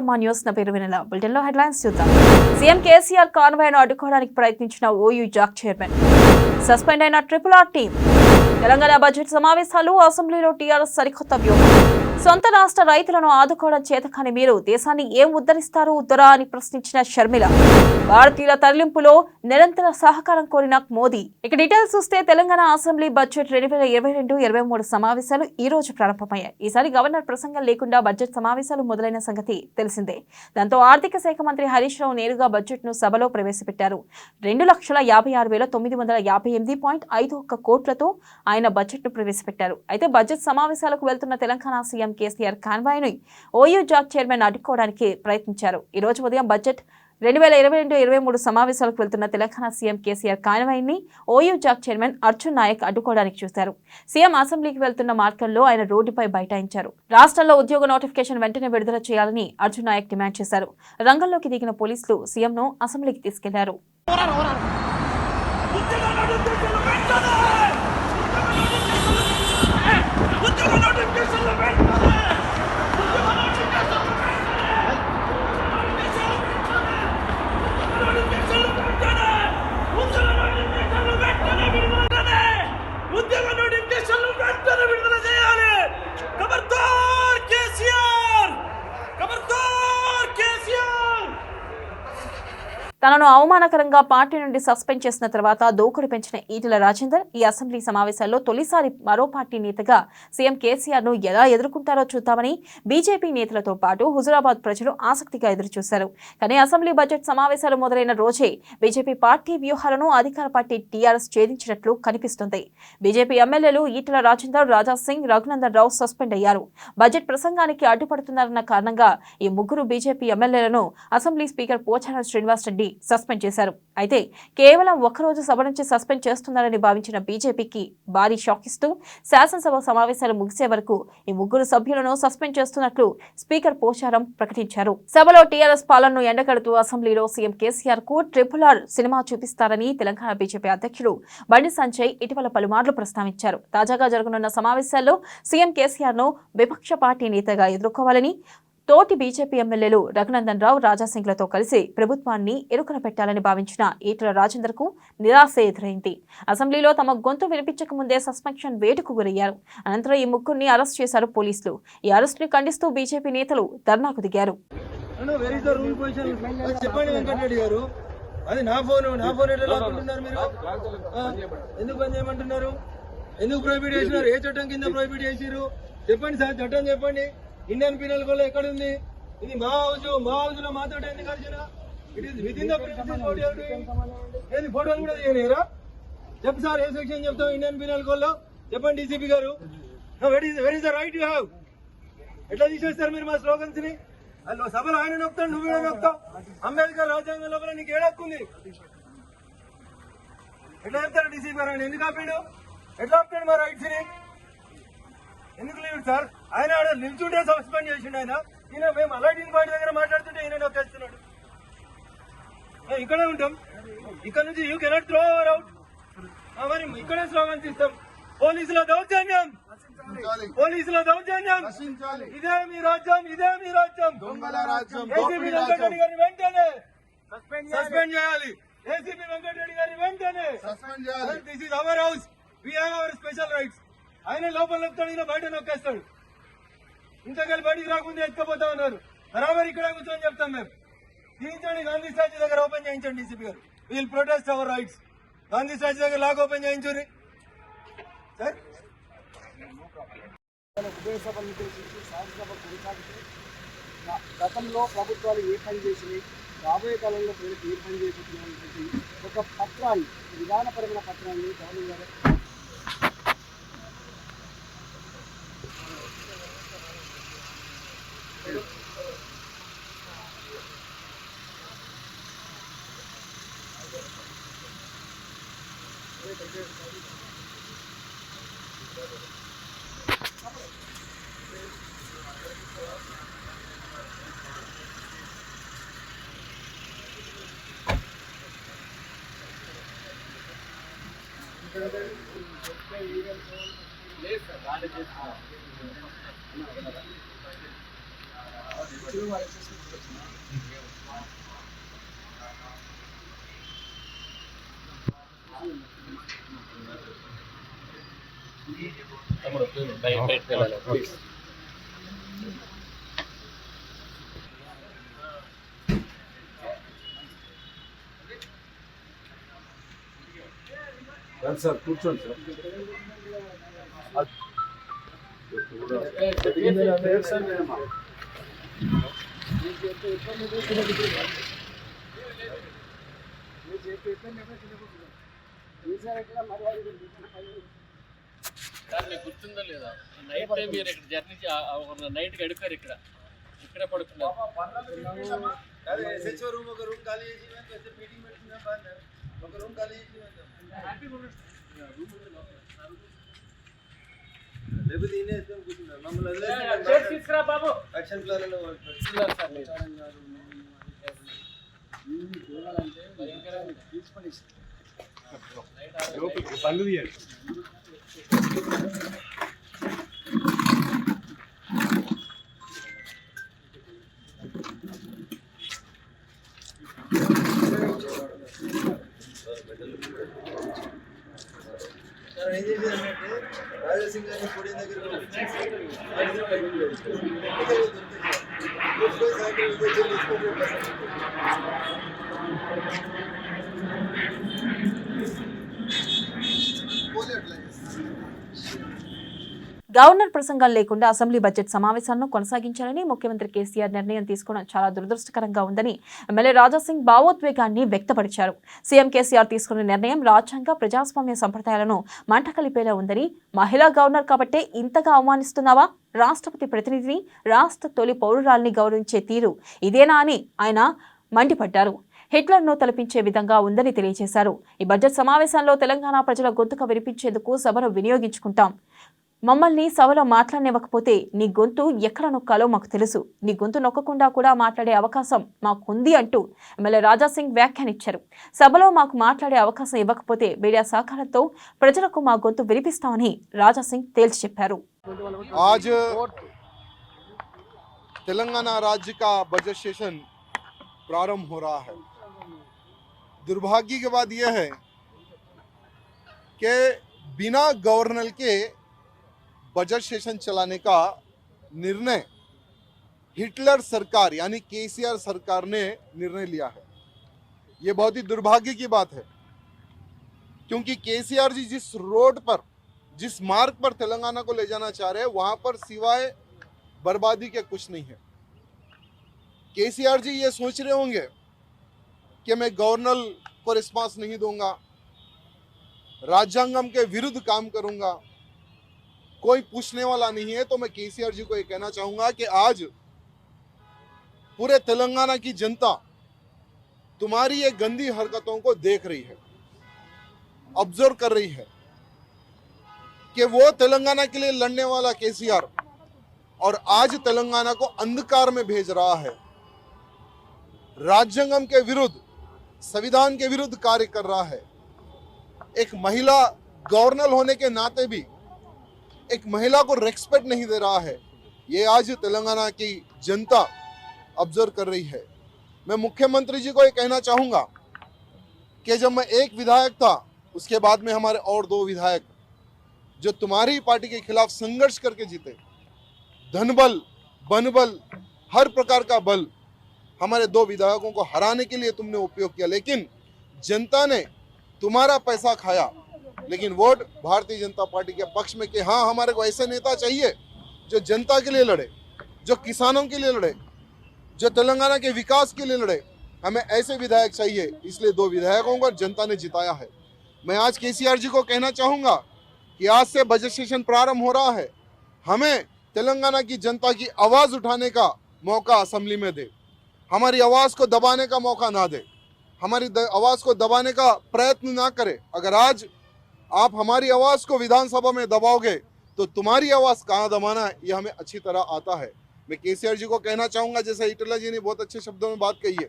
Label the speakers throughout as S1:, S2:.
S1: అమ్మా న్యూస్ నా పేరు వినల. బులెటిన్లో హెడ్లైన్స్ చూద్దాం. సీఎం కేసీఆర్ కాన్వాయ్ను అడ్డుకోవడానికి ప్రయత్నించిన ఓయూ జాక్ చైర్మన్, సస్పెండ్ అయిన RRR టీం, తెలంగాణ బడ్జెట్ సమావేశాలు, అసెంబ్లీలో టీఆర్ఎస్ సరికొత్త వ్యూహం. సొంత రాష్ట్ర రైతులను ఆదుకోవడం చేతకాని మీరు దేశాన్ని ఏం ఉద్ధరిస్తారు ఉద్దరా అని ప్రశ్నించిన షర్మిల, భారతీయుల తరలింపులో నిరంతర సహకారం కోరిన మోదీ. ఇక డీటెయిల్స్ చూస్తే తెలంగాణ అసెంబ్లీ బడ్జెట్ 2022-23 సమావేశాలు ఈ రోజు ప్రారంభమయ్యాయి. ఈసారి గవర్నర్ ప్రసంగం లేకుండా బడ్జెట్ సమావేశాలు మొదలైన సంగతి తెలిసిందే. దాంతో ఆర్థిక శాఖ మంత్రి హరీష్ రావు నేరుగా బడ్జెట్ ను సభలో ప్రవేశపెట్టారు. 2,56,958.51 కోట్లతో ఆయన బడ్జెట్ ను ప్రవేశపెట్టారు. అయితే బడ్జెట్ సమావేశాలకు వెళ్తున్న తెలంగాణ సీఎం కేసీఆర్ కాన్వాయ్ను ఓయూ జాక్ చైర్మన్ అడ్డుకోవడానికి ప్రయత్నించారు. ఈ రోజు ఉదయం బడ్జెట్ 2022-23 సమావేశాలకు వెళ్తున్న తెలంగాణ సీఎం కేసీఆర్ కాన్వాయ్ని OU JAC chairman Arjun Naik అడ్డుకోవడానికి చూశారు. సీఎం అసెంబ్లీకి వెళ్తున్న మార్గంలో ఆయన రోడ్డుపై బైఠాయించారు. రాష్ట్రంలో ఉద్యోగ నోటిఫికేషన్ వెంటనే విడుదల చేయాలని అర్జున్ నాయక్ డిమాండ్ చేశారు. రంగంలోకి దిగిన పోలీసులు సీఎంను అసెంబ్లీకి తీసుకెళ్లారు. తనను అవమానకరంగా పార్టీ నుండి సస్పెండ్ చేసిన తర్వాత దూకుడు పెంచిన ఈటెల రాజేందర్ ఈ అసెంబ్లీ సమావేశాల్లో తొలిసారి మరో పార్టీ నేతగా సీఎం కేసీఆర్ ను ఎలా ఎదుర్కొంటారో చూద్దామని బీజేపీ నేతలతో పాటు హుజురాబాద్ ప్రజలు ఆసక్తిగా ఎదురుచూశారు. కానీ అసెంబ్లీ బడ్జెట్ సమావేశాలు మొదలైన రోజే బీజేపీ పార్టీ వ్యూహాలను అధికార పార్టీ టీఆర్ఎస్ ఛేదించినట్లు కనిపిస్తుంది. బీజేపీ ఎమ్మెల్యేలు ఈటెల రాజేందర్, రాజా సింగ్, రఘునందన్ రావు సస్పెండ్ అయ్యారు. బడ్జెట్ ప్రసంగానికి అడ్డుపడుతున్నారన్న కారణంగా ఈ ముగ్గురు బీజేపీ ఎమ్మెల్యేలను assembly speaker Pocharam Srinivas Reddy suspend చేశారు. అయితే కేవలం ఒక్కరోజు సభ నుంచి సస్పెండ్ చేస్తున్నారని భావించిన బీజేపీకి భారీ షాక్ ఇస్తూ శాసనసభ సమావేశాలు ముగిసే వరకు ఈ ముగ్గురు సభ్యులను సస్పెండ్ చేస్తున్నట్లు స్పీకర్ పోచారం ప్రకటించారు. సభలో టీఆర్ఎస్ పాలనను ఎండగడుతూ అసెంబ్లీలో సీఎం కేసీఆర్ కు RRR సినిమా చూపిస్తారని తెలంగాణ బీజేపీ అధ్యక్షుడు బండి సంజయ్ ఇటీవల పలుమార్లు ప్రస్తావించారు. తాజాగా జరగనున్న సమావేశాల్లో సీఎం కేసీఆర్ ను విపక్ష పార్టీ నేతగా ఎదుర్కోవాలని తోటి బీజేపీ ఎమ్మెల్యేలు రఘునందన్ రావు, రాజాసింగ్లతో కలిసి ప్రభుత్వాన్ని ఇరుకున పెట్టాలని భావించిన ఈటెల రాజేందర్ కు నిరాశ ఎదురైంది. అసెంబ్లీలో తమ గొంతు వినిపించక ముందే సస్పెన్షన్ వేటుకు గురయ్యారు. అనంతరం ఈ ముగ్గురిని అరెస్ట్ చేశారు పోలీసులు. ఈ అరెస్ట్ ని ఖండిస్తూ బీజేపీ నేతలు ధర్నాకు దిగారు.
S2: ఇండియన్ పీనల్ కోడ్ ఎక్కడ ఉంది? ఇది మా హౌస్ లో మాత్రమే ఎందుకు అర్జున? It is within the principal code. ఏది ఫోటోలు కూడా తీయలేరా? చెప్పు సార్, ఏ సెక్షన్ చెప్తాం ఇండియన్ పీనల్ కోడ్ లో? చెప్పండి డీసీపీ గారు. Where is the right you have? ఎట్లా తీసేస్తారు మీరు మా స్లోగన్స్ ని? సభలో ఆయన నొక్కుతాడు, నువ్వు కూడా నొక్కుతావు. అంబేద్కర్ రాజ్యాంగం లోపల నీకు ఏడక్కుంది. ఎట్లా చెప్తారు డీసీపీ గారు? ఆయన ఎందుకు ఆపాడు? ఎట్లా ఆపుతాడు మా రైట్స్ ని? ఎందుకు లేదు సార్? ఆయన నిల్చుంటే సస్పెండ్ చేసిండు. ఈయన మేము అలైటింగ్ పాయింట్ దగ్గర మాట్లాడుతుంటే ఈయన నొక్కేస్తున్నాడు. ఇక్కడే ఉంటాం. ఇక్కడ నుంచి you cannot throw our out. మరి ఇక్కడే స్లోగన్స్ ఇస్తాం. పోలీసుల దౌర్జన్యం, పోలీసుల దౌర్జన్యం. ఇదే మీ రాజ్యం, ఇదే మీ రాజ్యం. ఏసీపీ వెంకటరెడ్డి గారిని వెంటనే సస్పెండ్ చేయాలి. ఏసీపీ వెంకటరెడ్డి గారిని వెంటనే సస్పెండ్ చేయాలి. This is our house, we have our special rights. ఆయన లోపల నొక్కుతాడు, ఈయన బయట నొక్కేస్తాడు. ఇంతకాలి బయటికి రాకుండా ఎత్తుకపోతా ఉన్నారు. బరాబర్ ఇక్కడ కూర్చొని చెప్తాం మేము. తీయించండి, గాంధీ స్టాచ్యూ దగ్గర ఓపెన్ చేయించండి డీసీపీ గారు. We'll protest our rights. Gandhi statue దగ్గర లాక్ ఓపెన్ చేయించుని సార్.
S3: ఉభయ సభలు ఉద్దేశించి శాసనసభ కొనసాగుతూ గతంలో ప్రభుత్వాలు ఏ పని చేసినాయి, రాబోయే కాలంలో ప్రజలకు ఏ పని చేస్తున్నాయి ఒక పత్రాన్ని, విధానపరమైన పత్రాన్ని గవర్నర్ గారు సార్ కూర్చోండి సార్
S4: సార్ మీకు గుర్తుందో లేదా నైట్ టైం మీరు ఇక్కడ జర్నీ నైట్ గడిపారు ఇక్కడే పడుతున్నారు.
S2: SHO రూమ్ ఒక రూమ్ ఖాళీ చేసి మీటింగ్ పెట్టుకున్నాం, ఒక రూమ్ ఖాళీ చేసి లేకపోతే ఈయన ఎత్తుకొని కూర్చున్నారు మమ్మల్ని
S4: తీసుకురా బాబు.
S2: యాక్షన్ ప్లాన్ ఏం చేసేదంటే రాజాసింగ్ గారిని పొడి దగ్గర
S1: గవర్నర్ ప్రసంగం లేకుండా అసెంబ్లీ బడ్జెట్ సమావేశాలను కొనసాగించాలని ముఖ్యమంత్రి కేసీఆర్ నిర్ణయం తీసుకోవడం చాలా దురదృష్టకరంగా ఉందని ఎమ్మెల్యే రాజాసింగ్ భావోద్వేగాన్ని వ్యక్తపరిచారు. సీఎం కేసీఆర్ తీసుకున్న నిర్ణయం రాజ్యాంగ ప్రజాస్వామ్య సంప్రదాయాలను మంటకలిపేలా ఉందని, మహిళా గవర్నర్ కాబట్టే ఇంతగా అవమానిస్తున్నావా? రాష్ట్రపతి ప్రతినిధిని, రాష్ట్ర తొలి పౌరురాల్ని గౌరవించే తీరు ఇదేనా అని ఆయన మండిపడ్డారు. హిట్లర్ను తలపించే విధంగా ఉందని తెలియజేశారు. ఈ బడ్జెట్ సమావేశంలో తెలంగాణ ప్రజల గొంతుక వినిపించేందుకు సభను వినియోగించుకుంటాం. మమ్మల్ని సభలో మాట్లాడనివ్వకపోతే నీ గొంతు ఎక్కడ నొక్కాలో మాకు తెలుసు. నీ గొంతు నొక్కకుండా కూడా మాట్లాడే అవకాశం మాకుంది అంటూ ఎమ్మెల్యే రాజాసింగ్ వ్యాఖ్యానించారు. సభలో మాకు మాట్లాడే అవకాశం ఇవ్వకపోతే మీడియా సహకారంతో ప్రజలకు మా గొంతు వినిపిస్తామని రాజాసింగ్ తేల్చి చెప్పారు.
S5: आज तेलंगाना राज्य का बजट सेशन प्रारंभ हो रहा है। दुर्भाग्य की बात यह है कि बिना गवर्नर के बजट सेशन चलाने का निर्णय हिटलर सरकार यानी केसीआर सरकार ने निर्णय लिया है। ये बहुत ही दुर्भाग्य की बात है, क्योंकि केसीआर जी जिस रोड पर, जिस मार्ग पर तेलंगाना को ले जाना चाह रहे हैं, वहां पर सिवाय बर्बादी के कुछ नहीं है। केसीआर जी ये सोच रहे होंगे कि मैं गवर्नर को रिस्पांस नहीं दूंगा, राज्यांगम के विरुद्ध काम करूंगा, कोई पूछने वाला नहीं है। तो मैं केसीआर जी को ये कहना चाहूंगा कि आज पूरे तेलंगाना की जनता तुम्हारी ये गंदी हरकतों को देख रही है, ऑब्जर्व कर रही है कि वो तेलंगाना के लिए लड़ने वाला केसीआर और आज तेलंगाना को अंधकार में भेज रहा है, राज्यांगम के विरुद्ध, संविधान के विरुद्ध कार्य कर रहा है। एक महिला गवर्नर होने के नाते भी एक महिला को रेस्पेक्ट नहीं दे रहा है। ये आज तेलंगाना की जनता ऑब्जर्व कर रही है। मैं मुख्यमंत्री जी को ये कहना चाहूंगा कि जब मैं एक विधायक था, उसके बाद में हमारे और 2 विधायक जो तुम्हारी पार्टी के खिलाफ संघर्ष करके जीते, धनबल, बनबल, हर प्रकार का बल हमारे 2 विधायकों को हराने के लिए तुमने उपयोग किया, लेकिन जनता ने तुम्हारा पैसा खाया। लेकिन वोट भारतीय जनता पार्टी के पक्ष में कि हाँ, हमारे को ऐसे नेता चाहिए जो जनता के लिए लड़े, जो किसानों के लिए लड़े, जो तेलंगाना के विकास के लिए लड़े। हमें ऐसे विधायक चाहिए, इसलिए 2 विधायकों को जनता ने जिताया है। मैं आज केसीआर जी को कहना चाहूँगा कि आज से बजट सेशन प्रारंभ हो रहा है, हमें तेलंगाना की जनता की आवाज़ उठाने का मौका असेंबली में दे, हमारी आवाज़ को दबाने का मौका ना दे, हमारी आवाज़ को दबाने का प्रयत्न ना करे। अगर आज आप हमारी आवाज़ को विधानसभा में दबाओगे तो तुम्हारी आवाज़ कहाँ दबाना है ये हमें अच्छी तरह आता है। मैं केसीआर जी को कहना चाहूँगा, जैसे हिटलर जी ने बहुत अच्छे शब्दों में बात कही है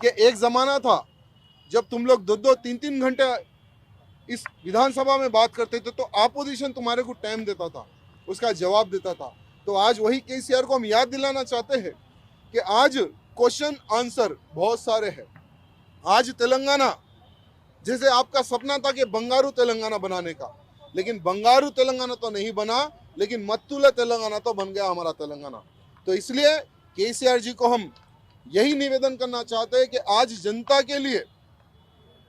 S5: कि एक ज़माना था जब तुम लोग 2-2, 3-3 घंटे इस विधानसभा में बात करते थे तो अपोजिशन तुम्हारे को टाइम देता था, उसका जवाब देता था। तो तो आज वही केसीआर को हम याद दिलाना चाहते हैं कि आज क्वेश्चन आंसर बहुत सारे हैं। आज तेलंगाना, जैसे आपका सपना था कि बंगारू तेलंगाना बनाने का, लेकिन बंगारू तेलंगाना तो नहीं बना, लेकिन मत्तुला तेलंगाना तो बन गया हमारा तेलंगाना। तो इसलिए केसीआर जी को हम यही निवेदन करना चाहते हैं कि आज जनता के लिए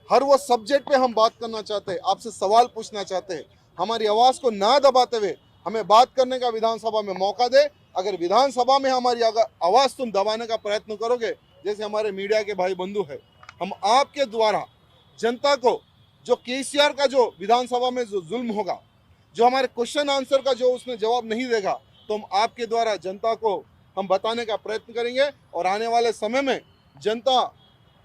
S5: हर वो सब्जेक्ट पे हम बात करना चाहते हैं, आपसे सवाल पूछना चाहते हैं। हमारी आवाज़ को ना दबाते हुए हमें बात करने का विधानसभा में मौका दे। अगर विधानसभा में हमारी आवाज़ तुम दबाने का प्रयत्न करोगे, जैसे हमारे मीडिया के भाई बंधु है, हम आपके द्वारा जनता को जो केसीआर का जो विधानसभा में जो जुल्म होगा, जो हमारे क्वेश्चन आंसर का जो उसमें जवाब नहीं देगा, तो हम आपके द्वारा जनता को हम बताने का प्रयत्न करेंगे। और आने वाले समय में जनता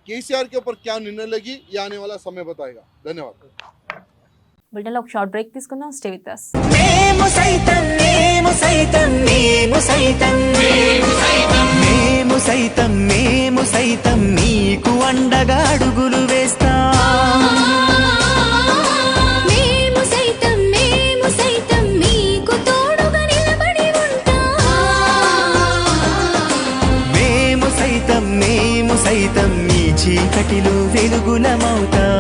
S5: केसीआर के ऊपर क्या निर्णय लेगी, ये आने वाला समय बताएगा। धन्यवाद।
S1: बुलेटिన్లో ఒక షార్ట్ బ్రేక్ తీసుకుందాం. Stay with us.
S6: మేము సైతం మేము సైతం మేము సైతం మేము సైతం మేము సైతం మేము సైతం నీకు అండగా అడుగులు వేస్తాం.
S7: మేము సైతం మీకు తోడుగా నిలబడి ఉంటాం.
S6: మేము సైతం నీ చీకటిలో వెలుగులమవుతాం.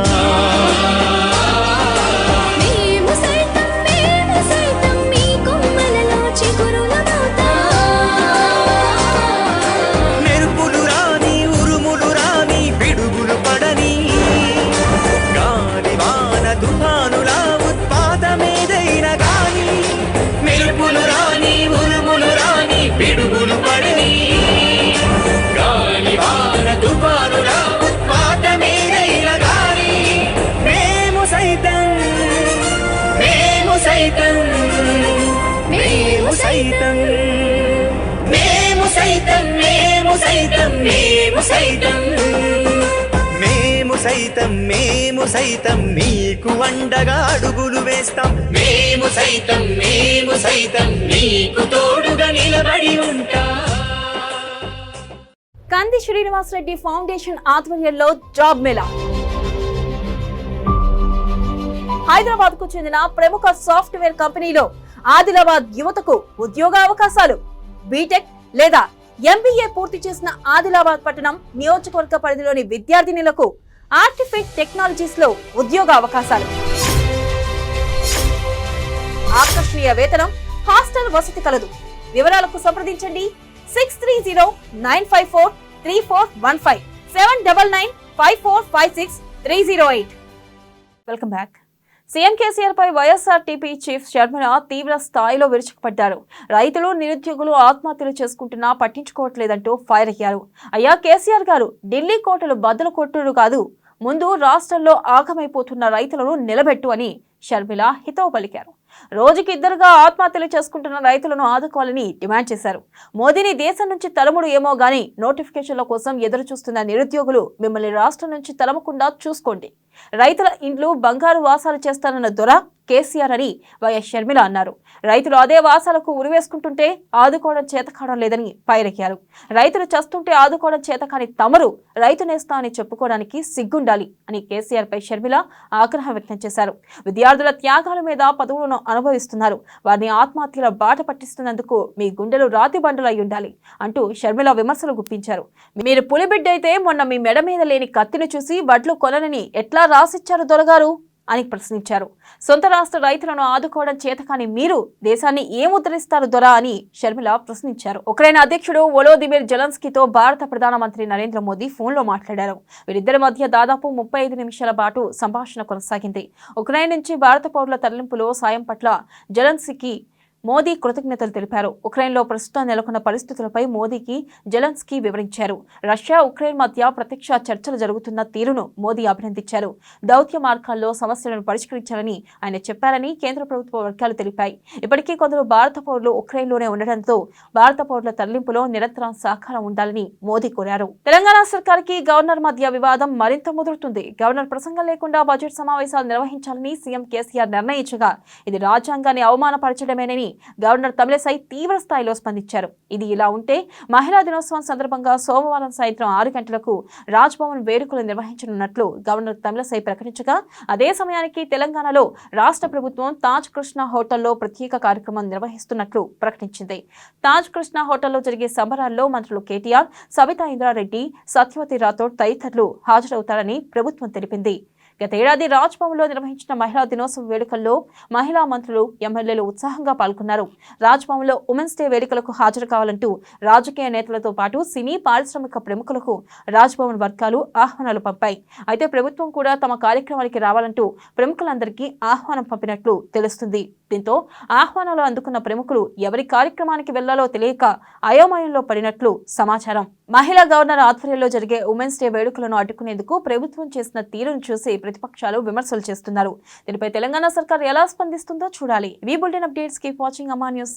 S6: మేము సైతం నీకు అండగా అడుగులు వేస్తాం. మేము సైతం నీకు తోడుగా నిలబడి ఉంటాం.
S1: కంది శ్రీనివాసరెడ్డి ఫౌండేషన్ ఆధ్వర్యంలో జాబ్ మేళా. హైదరాబాద్ కు చెందిన ప్రముఖ సాఫ్ట్వేర్ కంపెనీలో ఆదిలాబాద్ యువతకు ఉద్యోగ అవకాశాలు. బీటెక్ లేదా ఎంబీఏ పూర్తి చేసిన ఆదిలాబాద్ పట్టణం నియోజకవర్గ పరిధిలోని విద్యార్థినులకు ఆర్టిఫిక్ టెక్నాలజీస్ లో ఉద్యోగ అవకాశాలు. ఆకర్షణీయ వేతనం, హాస్టల్ వసతి కలదు. వివరాలకు సంప్రదించండి 6309543415 7995456308. Welcome back. సీఎం కేసీఆర్ పై వైఎస్ఆర్టీపీ చీఫ్ షర్మిల తీవ్ర స్థాయిలో విరుచుకుపడ్డారు. రైతులు, నిరుద్యోగులు ఆత్మహత్యలు చేసుకుంటున్నా పట్టించుకోవట్లేదంటూ ఫైర్ అయ్యారు. అయ్యా కేసీఆర్ గారు, ఢిల్లీ కోటలు బద్దలు కొట్టుడు కాదు, ముందు రాష్ట్రంలో ఆగమైపోతున్న రైతులను నిలబెట్టు అని షర్మిల హితవు పలికారు. రోజుకి ఇద్దరుగా ఆత్మహత్యలు చేసుకుంటున్న రైతులను ఆదుకోవాలని డిమాండ్ చేశారు. మోదీని దేశం నుంచి తరుముడు ఏమో గానీ నోటిఫికేషన్ల కోసం ఎదురు చూస్తున్న నిరుద్యోగులు మిమ్మల్ని రాష్ట్రం నుంచి తరమకుండా చూసుకోండి. రైతుల ఇండ్లు బంగారు వాసాలు చేస్తానన్న దొర కేసీఆర్ అని వైఎస్ షర్మిల అన్నారు. రైతులు అదే వాసాలకు ఉరివేసుకుంటుంటే ఆదుకోవడం చేతకావడం లేదని పైరెక్కారు. రైతులు చస్తుంటే ఆదుకోవడం చేతకాని తమరు రైతు నేస్తా అని చెప్పుకోవడానికి సిగ్గుండాలి అని కేసీఆర్ పై షర్మిల ఆగ్రహం వ్యక్తం చేశారు. విద్యార్థుల త్యాగాల మీద పదవులను అనుభవిస్తున్నారు, వారిని ఆత్మహత్యల బాట పట్టిస్తున్నందుకు మీ గుండెలు రాతి బండలు అయి ఉండాలి అంటూ షర్మిల విమర్శలు గుప్పించారు. మీరు పులిబిడ్డ అయితే మొన్న మీ మెడ మీద లేని కత్తిని చూసి వడ్లు కొనని ఎట్లా రాసిచ్చారు దొరగారు అని ప్రశ్నించారు. సొంత రాష్ట్ర రైతులను ఆదుకోవడం చేతకాని మీరు దేశాన్ని ఏం ఉద్ధరిస్తారు దొర అని షర్మిల ప్రశ్నించారు. ఉక్రెయిన్ అధ్యక్షుడు వోలోదిమిర్ జెలెన్స్కీతో భారత ప్రధానమంత్రి నరేంద్ర మోదీ ఫోన్లో మాట్లాడారు. వీరిద్దరి మధ్య దాదాపు 35 నిమిషాల పాటు సంభాషణ కొనసాగింది. ఉక్రెయిన్ నుంచి భారత పౌరుల తరలింపులో సాయం పట్ల జెలెన్స్కీకి మోదీ కృతజ్ఞతలు తెలిపారు. ఉక్రెయిన్లో ప్రస్తుతం నెలకొన్న పరిస్థితులపై మోదీకి జెలెన్స్కీ వివరించారు. రష్యా, ఉక్రెయిన్ మధ్య ప్రత్యక్ష చర్చలు జరుగుతున్న తీరును మోదీ అభినందించారు. దౌత్య మార్గాల్లో సమస్యలను పరిష్కరించాలని ఆయన చెప్పారని కేంద్ర ప్రభుత్వ వర్గాలు తెలిపాయి. ఇప్పటికీ కొందరు భారత పౌరులు ఉక్రెయిన్లోనే ఉండడంతో భారత పౌరుల తరలింపులో నిరంతరం సహకారం ఉండాలని మోదీ కోరారు. తెలంగాణ సర్కార్కి గవర్నర్ మధ్య వివాదం మరింత ముదురుతుంది. గవర్నర్ ప్రసంగం లేకుండా బడ్జెట్ సమావేశాలు నిర్వహించాలని సీఎం కేసీఆర్ నిర్ణయించగా ఇది రాజ్యాంగాన్ని అవమానపరచడమేనని చేయాలని గవర్నర్ తమిళసై తీవ్ర స్థాయిలో స్పందించారు. ఇది ఇలా ఉంటే మహిళా దినోత్సవం సందర్భంగా సోమవారం సాయంత్రం 6 గంటలకు రాజ్భవన్ వేడుకలు నిర్వహించనున్నట్లు గవర్నర్ తమిళసై ప్రకటించగా, అదే సమయానికి తెలంగాణలో రాష్ట్ర ప్రభుత్వం తాజ్ కృష్ణ హోటల్లో ప్రత్యేక కార్యక్రమం నిర్వహిస్తున్నట్లు ప్రకటించింది. తాజ్ కృష్ణ హోటల్లో జరిగే సంబరాల్లో మంత్రులు కేటీఆర్, సబితా ఇంద్రారెడ్డి, సత్యవతి రాథోడ్ తదితరులు హాజరవుతారని ప్రభుత్వం తెలిపింది. గత ఏడాది రాజ్భవన్లో నిర్వహించిన మహిళా దినోత్సవ వేడుకల్లో మహిళా మంత్రులు, ఎమ్మెల్యేలు ఉత్సాహంగా పాల్గొన్నారు. రాజ్భవన్లో ఉమెన్స్ డే వేడుకలకు హాజరు కావాలంటూ రాజకీయ నేతలతో పాటు సినీ, పారిశ్రామిక ప్రముఖులకు రాజ్భవన్ వర్గాలు ఆహ్వానాలు పంపాయి. అయితే ప్రభుత్వం కూడా తమ కార్యక్రమానికి రావాలంటూ ప్రముఖులందరికీ ఆహ్వానం పంపినట్లు తెలుస్తుంది. దీంతో ఆహ్వానాలు అందుకున్న ప్రముఖులు ఎవరి కార్యక్రమానికి వెళ్లాలో తెలియక అయోమయంలో పడినట్లు సమాచారం. మహిళా గవర్నర్ ఆధ్వర్యంలో జరిగే ఉమెన్స్ డే వేడుకలను అడ్డుకునేందుకు ప్రభుత్వం చేసిన తీరును చూసి ప్రతిపక్షాలు విమర్శలు చేస్తున్నారు. దీనిపై తెలంగాణ సర్కార్ ఎలా స్పందిస్తుందో చూడాలి. ఈ బులెటిన్ అప్డేట్స్ కీప్ వాచింగ్ అమ్మా న్యూస్.